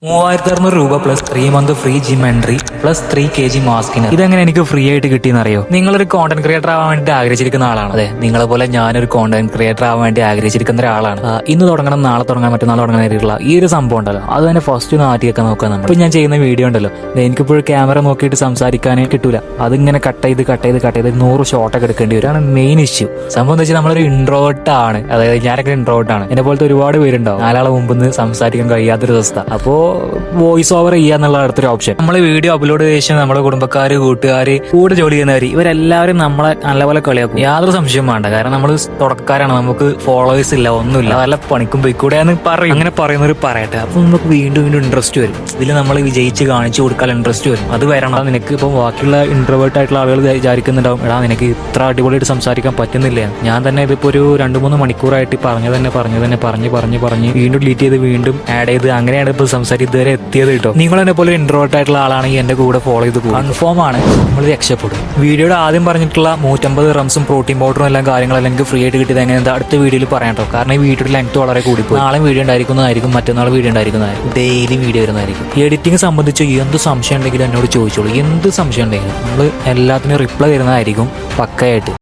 രൂപ plus 3 month free gym entry plus 3 kg മാസ്കിന്. ഇതെങ്ങനെ എനിക്ക് ഫ്രീ ആയിട്ട് കിട്ടിയെന്ന് അറിയോ? നിങ്ങളൊരു കോണ്ടന്റ് ക്രിയേറ്റർ ആവാൻ വേണ്ടി ആഗ്രഹിച്ചിരിക്കുന്ന ആളാണ്. അതെ, നിങ്ങളെ പോലെ ഞാനൊരു കോണ്ടന്റ് ക്രിയേറ്റർ ആവാൻ വേണ്ടി ആഗ്രഹിച്ചിരിക്കുന്ന ഒരാളാണ്. ഇന്ന് തുടങ്ങണം, നാളെ തുടങ്ങാൻ, മറ്റന്നാൾ തുടങ്ങാൻ ആയിട്ടുള്ള ഈ ഒരു സംഭവം ഉണ്ടല്ലോ, അത് തന്നെ ഫസ്റ്റ് ഒന്ന് മാറ്റിയൊക്കെ നോക്കാം. നമ്മൾ ഇപ്പൊ ഞാൻ ചെയ്യുന്ന വീഡിയോ ഉണ്ടല്ലോ, എനിക്കിപ്പോഴും ക്യാമറ നോക്കിയിട്ട് സംസാരിക്കാനേ കിട്ടൂല. അതിങ്ങനെ കട്ട് ചെയ്ത് 100 ഷോട്ടൊക്കെ എടുക്കേണ്ടി വരും. ആണ് മെയിൻ ഇഷ്യൂ. സംഭവം എന്താ വെച്ചാൽ നമ്മളൊരു ഇൻട്രോവേർട്ട് ആണ്. അതായത് ഞാനൊക്കെ ഇൻട്രോവേർട്ട് ആണ്. എന്നെ പോലത്തെ ഒരുപാട് പേരുണ്ടാവും നാലാളെ മുമ്പ് നിന്ന് സംസാരിക്കാൻ കഴിയാത്തൊരു അവസ്ഥ. അപ്പോ വോയിസ് ഓവർ ചെയ്യാന്നുള്ള അടുത്തൊരു ഓപ്ഷൻ. നമ്മൾ വീഡിയോ അപ്ലോഡ് ചെയ്ത ശേഷം നമ്മുടെ കുടുംബക്കാര്, കൂട്ടുകാര്, കൂടെ ജോലി ചെയ്യുന്നവര്, ഇവരെല്ലാവരും നമ്മളെ നല്ലപോലെ കളിയാക്കും. യാതൊരു സംശയം വേണ്ട. കാരണം നമ്മൾ തുടക്കക്കാരാണ്, നമുക്ക് ഫോളോവേഴ്സ് ഇല്ല, ഒന്നുമില്ല, വല്ല പണിക്കും പോയിക്കൂടെയെന്ന് പറയും. അങ്ങനെ പറയുന്നവർ പറയട്ടെ. അപ്പൊ നമുക്ക് വീണ്ടും ഇൻട്രസ്റ്റ് വരും. ഇതിൽ നമ്മൾ വിജയിച്ച് കാണിച്ചു കൊടുക്കാൻ ഇൻട്രസ്റ്റ് വരും. അത് വരണം. നിനക്ക് ഇപ്പം ബാക്കിയുള്ള ഇൻട്രോവേർട്ട് ആയിട്ടുള്ള ആളുകൾ വിചാരിക്കുന്നുണ്ടാവും, എടാ നിനക്ക് ഇത്ര അടിപൊളിയായിട്ട് സംസാരിക്കാൻ പറ്റുന്നില്ല. ഞാൻ തന്നെ ഇതിപ്പോ ഒരു 2-3 മണിക്കൂറായിട്ട് പറഞ്ഞു വീണ്ടും ഡിലീറ്റ് ചെയ്ത് വീണ്ടും ആഡ് ചെയ്ത് അങ്ങനെയാണ് ഇപ്പൊ സംസാരിച്ച് ഇതുവരെ എത്തിയത് കേട്ടോ. നിങ്ങൾ എന്നെ പോലെ ഇൻട്രോവേർട്ട് ആയിട്ടുള്ള ആളാണെങ്കിൽ എന്റെ കൂടെ ഫോളോ ചെയ്ത് പോകും. കൺഫേം ആണ് നമ്മൾ രക്ഷപ്പെടും. വീഡിയോയുടെ ആദ്യം പറഞ്ഞിട്ടുള്ള 150 റംസും പ്രോട്ടീൻ പൗഡറും എല്ലാം കാര്യങ്ങളെല്ലാം എനിക്ക് ഫ്രീ ആയിട്ട് കിട്ടിയത് എങ്ങനെ അടുത്ത വീഡിയോയിൽ പറയാം കേട്ടോ. കാരണം ഈ വീഡിയോയുടെ ലെങ്ത് വളരെ കൂടിപ്പോയി. നാളെ വീഡിയോ ഉണ്ടായിരിക്കുന്നതായിരിക്കും, മറ്റന്നാൾ വീഡിയോ ഉണ്ടായിരിക്കുന്നതായിരിക്കും, ഡെയിലി വീഡിയോ വരുന്നതായിരിക്കും. എഡിറ്റിംഗ് സംബന്ധിച്ച് എന്ത് സംശയം ഉണ്ടെങ്കിലും എന്നോട് ചോദിച്ചോളൂ. എന്ത് സംശയം ഉണ്ടെങ്കിലും നമ്മൾ എല്ലാത്തിനും റിപ്ലൈ തരുന്നതായിരിക്കും പക്കയായിട്ട്.